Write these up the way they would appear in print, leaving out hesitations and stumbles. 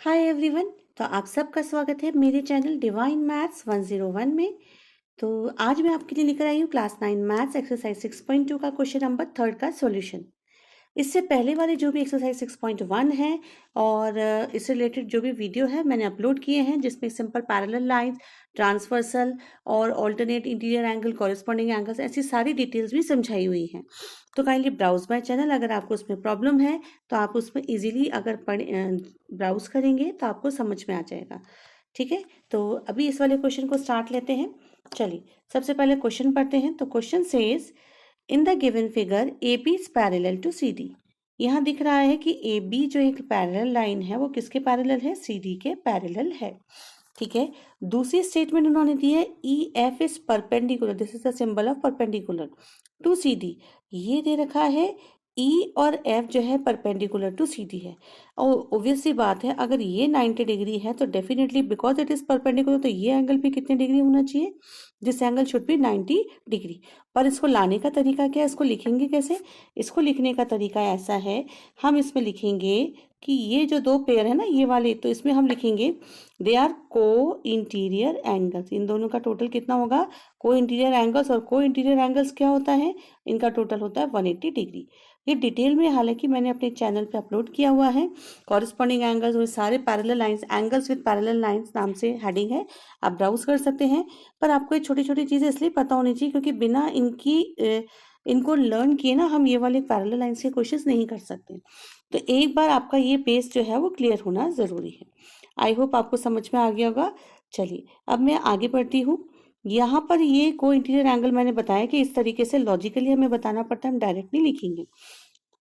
Hi everyone. तो आप सबका स्वागत है मेरे चैनल डिवाइन मैथ्स 101 में। तो आज मैं आपके लिए लेकर आई हूँ क्लास 9 मैथ्स एक्सरसाइज 6.2 का क्वेश्चन नंबर 3 का सॉल्यूशन। इससे पहले वाले जो भी एक्सरसाइज 6.1 है और इससे रिलेटेड जो भी वीडियो है मैंने अपलोड किए हैं, जिसमें सिंपल पैरेलल लाइंस, ट्रांसवर्सल और alternate interior angle, corresponding angles, ऐसी सारी डिटेल्स भी समझाई हुई हैं। तो काइंडली ब्राउज माय चैनल। अगर आपको उसमें प्रॉब्लम है तो आप उसमें इजीली अगर ब्राउज करेंगे तो आपको समझ में आ जाएगा। ठीक है, तो अभी इस वाले क्वेश्चन को स्टार्ट लेते हैं। चलिए सबसे पहले क्वेश्चन पढ़ते हैं। तो question says in the given figure A B is parallel to C D. यहाँ दिख रहा है कि ए बी जो एक पैरेलल लाइन है वो किसके पैरेलल है? सी डी के पैरेलल है। ठीक है, दूसरी स्टेटमेंट उन्होंने दी है E F is perpendicular, this is the symbol of perpendicular to C D. ये दे रखा है ई और एफ जो है परपेंडिकुलर टू सी डी है। और ऑब्वियसली बात है, अगर ये 90 डिग्री है तो definitely because it is perpendicular तो ये एंगल भी कितने डिग्री होना चाहिए? This angle should be 90 degree. पर इसको लाने का तरीका क्या है? इसको लिखेंगे कैसे? इसको लिखने का तरीका ऐसा है, हम इसमें लिखेंगे कि ये जो दो पेयर है ना ये वाले, तो इसमें हम लिखेंगे दे आर को इंटीरियर एंगल्स। इन दोनों का टोटल कितना होगा? को इंटीरियर एंगल्स। और को इंटीरियर एंगल्स क्या होता है? इनका टोटल होता है 180 डिग्री। ये डिटेल में हालांकि मैंने अपने चैनल पे अपलोड किया हुआ है। कॉरेस्पॉन्डिंग एंगल्स और सारे parallel lines, angles with parallel lines नाम से हेडिंग है, आप ब्राउज कर सकते हैं। पर आपको ये छोटी छोटी चीजें इसलिए पता होनी चाहिए क्योंकि बिना इनको लर्न किए ना हम ये वाले पैरेलल लाइंस के क्वेश्चंस नहीं कर सकते। तो एक बार आपका ये बेस जो है वो क्लियर होना जरूरी है। आई होप आपको समझ में आ गया होगा। चलिए अब मैं आगे बढ़ती हूँ। यहाँ पर ये को इंटीरियर एंगल मैंने बताया कि इस तरीके से लॉजिकली हमें बताना पड़ता है, हम डायरेक्टली लिखेंगे।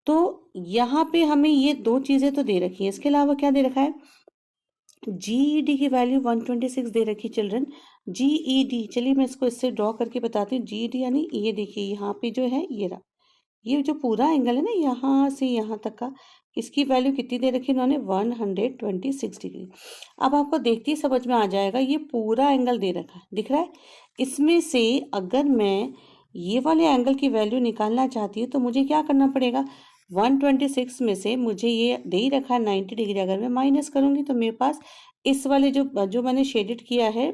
तो यहाँ पे हमें ये दो चीजें तो दे रखी है, इसके अलावा क्या दे रखा है? जीईडी की वैल्यू 126 दे रखी चिल्ड्रन। जीईडी, चलिए मैं इसको इससे ड्रॉ करके बताती हूँ। जीईडी यानी ये देखिए यहाँ पे जो है ये रहा, ये जो पूरा एंगल है ना यहाँ से यहाँ तक का, इसकी वैल्यू कितनी दे रखी इन्होंने? 126 डिग्री। अब आपको देखते ही समझ में आ जाएगा, ये पूरा एंगल दे रखा है, दिख रहा है। इसमें से अगर मैं ये वाले एंगल की वैल्यू निकालना चाहती हूँ तो मुझे क्या करना पड़ेगा? 126 में से मुझे ये दे ही रखा है 90 डिग्री, अगर मैं माइनस करूंगी तो मेरे पास इस वाले जो जो मैंने शेडेड किया है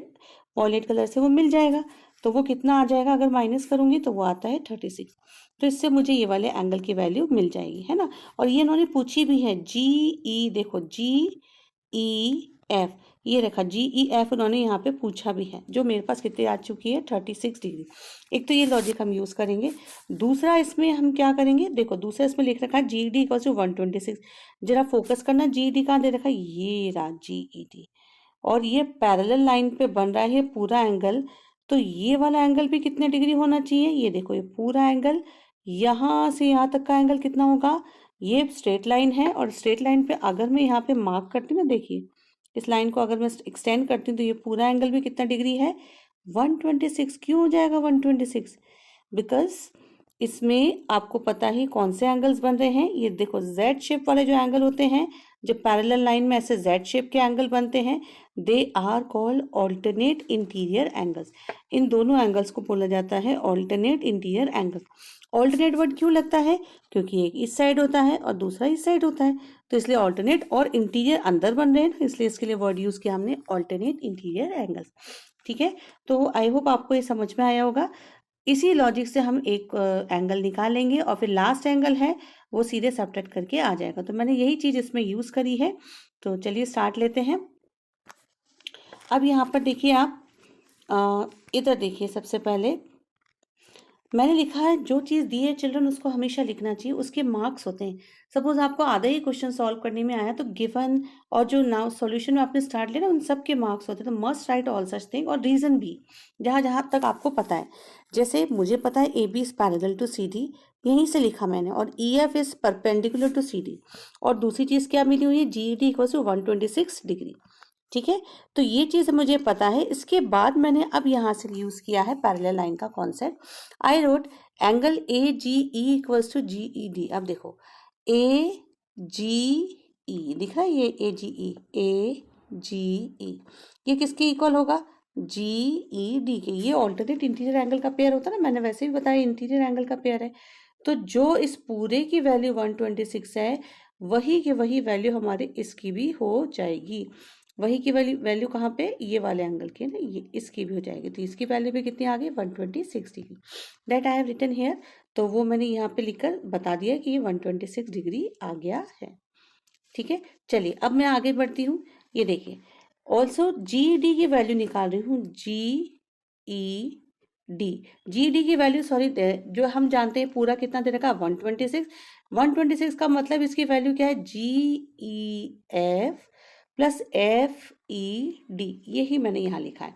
वॉयलेट कलर से वो मिल जाएगा। तो वो कितना आ जाएगा? अगर माइनस करूंगी तो वो आता है 36। तो इससे मुझे ये वाले एंगल की वैल्यू मिल जाएगी, है ना। और ये इन्होंने पूछी भी है, जी ई, देखो जी ई एफ, ये रखा जी ई एफ, उन्होंने यहाँ पे पूछा भी है, जो मेरे पास कितनी आ चुकी है? 36 डिग्री। एक तो ये लॉजिक हम यूज करेंगे। दूसरा इसमें हम क्या करेंगे? देखो दूसरा इसमें लिख रखा है जी डी इक्वल टू 126। जरा फोकस करना, जी डी कहाँ दे रखा है? ये रहा जी ई डी। और ये पैरेलल लाइन पे बन रहा है पूरा एंगल, तो ये वाला एंगल भी कितने डिग्री होना चाहिए? ये देखो ये पूरा एंगल, यहाँ से यहाँ तक का एंगल कितना होगा? ये स्ट्रेट लाइन है और स्ट्रेट लाइन पे अगर मैं यहाँ पे मार्क करती हूँ ना, देखिए इस लाइन को अगर मैं एक्सटेंड करती हूँ तो ये पूरा एंगल भी कितना डिग्री है? 126। क्यों हो जाएगा 126? बिकॉज इसमें आपको पता ही कौन से एंगल्स बन रहे हैं। ये देखो जेड शेप वाले जो एंगल होते हैं, जब पैरेलल लाइन में ऐसे जेड शेप के एंगल बनते हैं, they are called alternate interior angles. इन दोनों एंगल्स को बोला जाता है alternate interior angle. Alternate word क्यों लगता है? क्योंकि एक इस साइड होता है और दूसरा इस साइड होता है, तो इसलिए ऑल्टरनेट, और इंटीरियर अंदर बन रहे हैं ना, इसलिए इसके लिए वर्ड यूज किया हमने ऑल्टरनेट इंटीरियर एंगल्स। ठीक है, तो आई होप आपको ये समझ में आया होगा। इसी लॉजिक से हम एक एंगल निकालेंगे और फिर लास्ट एंगल है वो सीधे सबट्रैक्ट करके आ जाएगा। तो मैंने यही चीज इसमें यूज करी है। तो चलिए स्टार्ट लेते हैं। अब यहाँ पर देखिए आप इधर देखिए, सबसे पहले मैंने लिखा है जो चीज़ दी है चिल्ड्रन उसको हमेशा लिखना चाहिए, उसके मार्क्स होते हैं। सपोज आपको आधा ही क्वेश्चन सॉल्व करने में आया तो गिवन और जो नाउ सॉल्यूशन में आपने स्टार्ट लिया ना उन सब के मार्क्स होते हैं। तो must write all such thing, और रीजन भी जहाँ जहाँ तक आपको पता है। जैसे मुझे पता है A B is parallel to C D, यहीं से लिखा मैंने, और E F is perpendicular to C D. और दूसरी चीज़ क्या मिली हुई है? G D equal to 126 degree. ठीक है, तो ये चीज मुझे पता है। इसके बाद मैंने अब यहाँ से यूज किया है पैरेलल लाइन का concept. I wrote angle A G E equals to G E D. अब देखो ए जी ई दिख रहा है, ये ए जी ई, ये किसके इक्वल होगा? जी ई डी के। ये ऑल्टरनेट इंटीरियर एंगल का पेयर होता है ना, मैंने वैसे भी बताया इंटीरियर एंगल का पेयर है। तो जो इस पूरे की वैल्यू 126 है वही की वही वैल्यू हमारे इसकी भी हो जाएगी। वही की वैल्यू कहाँ पे, ये वाले एंगल की ना, ये इसकी भी हो जाएगी। तो इसकी वैल्यू भी कितनी आ गई, 126 degree. That I have written here. तो वो मैंने यहाँ पे लिखकर बता दिया कि ये 126 डिग्री आ गया है। ठीक है, चलिए अब मैं आगे बढ़ती हूँ। ये देखिए, ऑल्सो जी डी की वैल्यू निकाल रही हूँ। जी ई डी, जी डी की वैल्यू सॉरी जो हम जानते हैं पूरा कितना दे रखा, 126। 126 का मतलब इसकी वैल्यू क्या है, G E F plus F E D, यही मैंने यहाँ लिखा है।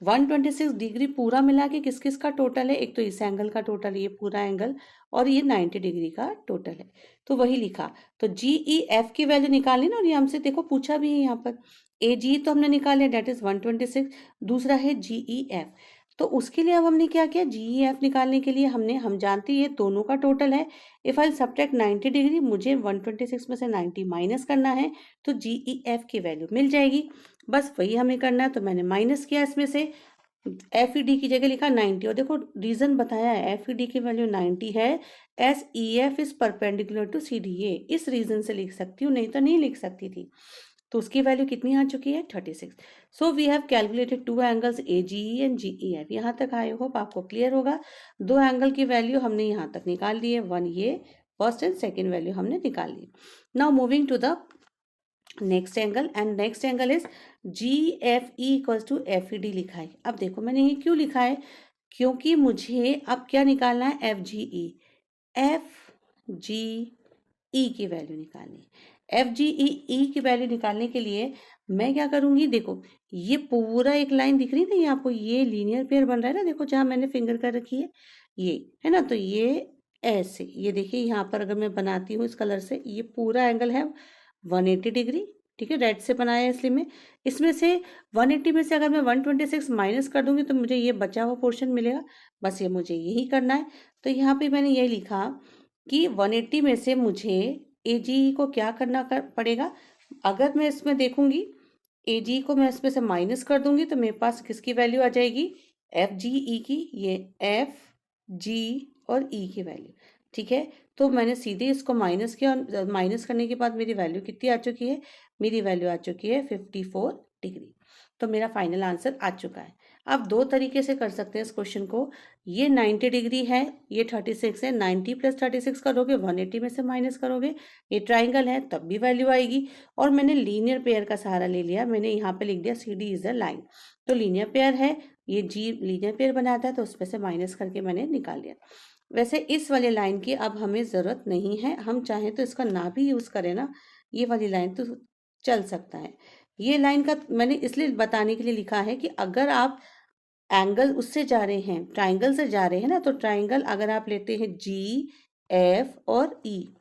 126 डिग्री पूरा मिला के किस किस का टोटल है, एक तो इस एंगल का टोटल, ये पूरा एंगल, और ये 90 डिग्री का टोटल है। तो वही लिखा। तो जी ई एफ की वैल्यू निकालनी ना, और ये हमसे देखो पूछा भी है यहाँ पर। ए जी तो हमने निकाल लिया, डेट इज 126। दूसरा है जी ई एफ। तो उसके लिए अब हमने क्या किया, जी ई एफ निकालने के लिए हम जानते हैं ये दोनों का टोटल है। इफ आई सब्ट्रैक्ट 90 डिग्री, मुझे 126 में से 90 माइनस करना है, तो जी ई एफ की वैल्यू मिल जाएगी। बस वही हमें करना है। तो मैंने माइनस किया इसमें से, एफ ई डी की जगह लिखा 90। और देखो रीजन बताया है, एफ ई डी की वैल्यू 90 है, as E F is perpendicular to C D. ये इस रीजन से लिख सकती हूँ, नहीं तो नहीं लिख सकती थी। तो उसकी वैल्यू कितनी आ चुकी है, 36। So we have calculated two angles A G E and G E F. यहाँ तक आई होप आपको क्लियर होगा। दो एंगल की वैल्यू हमने यहाँ तक निकाल दी है, वन ये फर्स्ट एंड सेकेंड वैल्यू हमने निकाल ली। Now moving to the next angle, and next angle is G F E equals to F E D लिखा है। अब देखो मैंने ये क्यों लिखा है, क्योंकि मुझे अब क्या निकालना है, F G E. F G ई की वैल्यू निकालनी है। एफ जी ई की वैल्यू निकालने के लिए मैं क्या करूंगी, देखो ये पूरा एक लाइन दिख रही है ना, ये आपको ये लीनियर पेयर बन रहा है ना, देखो जहां मैंने फिंगर कर रखी है ये है ना। तो ये ऐसे, ये देखिए यहाँ पर अगर मैं बनाती हूँ इस कलर से, ये पूरा एंगल है 180 डिग्री। ठीक है, रेड से बनाया है इसलिए मैं, इसमें से 180 में से अगर मैं 126 माइनस कर दूंगी तो मुझे ये बचा हुआ पोर्शन मिलेगा। बस ये मुझे यही करना है। तो यहाँ पे मैंने ये लिखा कि 180 में से मुझे ए जी को क्या करना पड़ेगा। अगर मैं इसमें देखूंगी, ए जी को मैं इसमें से माइनस कर दूंगी तो मेरे पास किसकी वैल्यू आ जाएगी, एफ जी ई की। ये एफ जी और ई की वैल्यू। ठीक है, तो मैंने सीधे इसको माइनस किया, और माइनस करने के बाद मेरी वैल्यू कितनी आ चुकी है, मेरी वैल्यू आ चुकी है 54 डिग्री। तो मेरा फाइनल आंसर आ चुका है। आप दो तरीके से कर सकते हैं इस क्वेश्चन को। ये 90 डिग्री है, ये 36 है, 90 प्लस 36 करोगे, 180 में से माइनस करोगे, ये ट्राइंगल है तब भी वैल्यू आएगी। और मैंने लीनियर पेयर का सहारा ले लिया, मैंने यहाँ पे लिख दिया C D is a line. तो लीनियर पेयर है, ये जी लीनियर पेयर बनाता है, तो उसमें से माइनस करके मैंने निकाल लिया। वैसे इस वाले लाइन की अब हमें ज़रूरत नहीं है, हम चाहें तो इसका ना भी यूज़ करें ना, ये वाली लाइन तो चल सकता है। ये लाइन का मैंने इसलिए बताने के लिए लिखा है कि अगर आप एंगल उससे जा रहे हैं, ट्राइंगल से जा रहे हैं ना, तो ट्राइंगल अगर आप लेते हैं जी एफ और ई,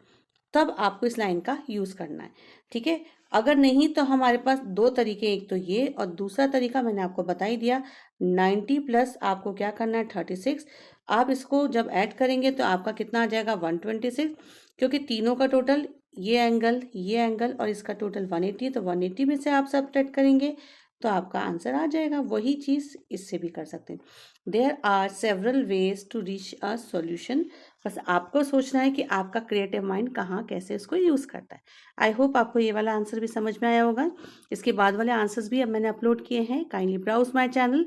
तब आपको इस लाइन का यूज़ करना है। ठीक है, अगर नहीं तो हमारे पास दो तरीके, एक तो ये और दूसरा तरीका मैंने आपको बता ही दिया। 90 प्लस आपको क्या करना है 36। आप इसको जब ऐड करेंगे तो आपका कितना आ जाएगा 126, क्योंकि तीनों का टोटल ये एंगल और इसका टोटल 180 है, तो 180 में से आप सब्ट्रैक्ट करेंगे तो आपका आंसर आ जाएगा। वही चीज़ इससे भी कर सकते हैं। There are several ways to reach a solution. बस आपको सोचना है कि आपका क्रिएटिव माइंड कहाँ कैसे इसको यूज़ करता है। आई होप आपको ये वाला आंसर भी समझ में आया होगा। इसके बाद वाले आंसर्स भी अब मैंने अपलोड किए हैं, काइंडली ब्राउज माय चैनल।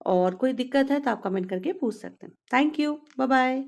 और कोई दिक्कत है तो आप कमेंट करके पूछ सकते हैं। Thank you, bye bye.